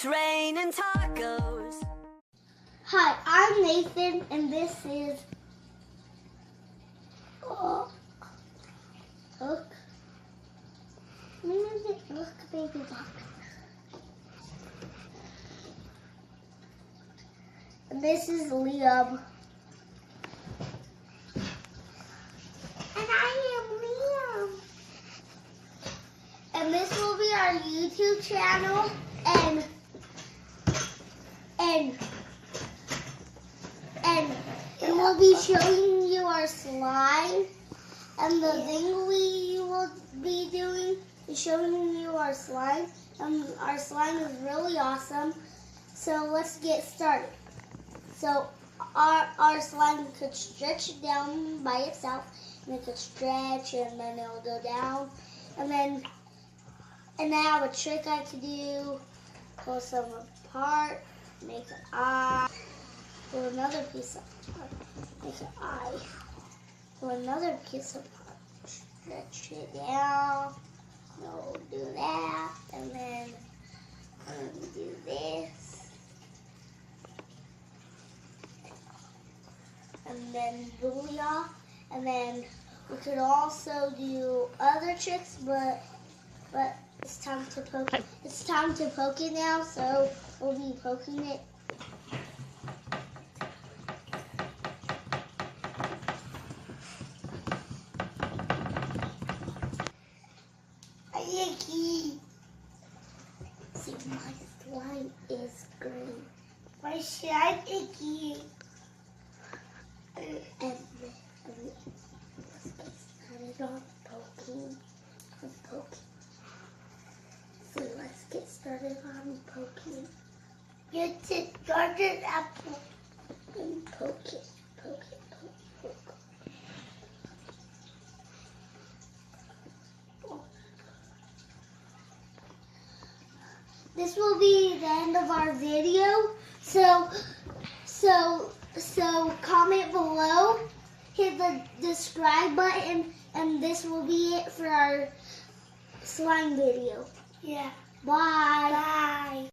It's raining tacos. Hi, I'm Nathan, and this is Hook. Look, baby duck. And this is Liam. And I am Liam. And this will be our YouTube channel, and we'll be showing you our slime. And the thing we will be doing is showing you our slime. And our slime is really awesome. So let's get started. So our slime could stretch down by itself, and it could stretch, and then it'll go down. And I have a trick I could do. Pull some apart, make an eye. Pull another piece apart, make an eye. Pull another piece apart, stretch it down. No, do that, and then do this, and then booyah. And then we could also do other tricks, but it's time to poke it. It's time to poke it now, so we'll be poking it. Yucky! See, my slime is green. My slime icky. And let's get started on poking. So let's get started on poking. Get it started apple and poke it. This will be the end of our video. So comment below, hit the subscribe button, and this will be it for our slime video. Yeah. Bye. Bye.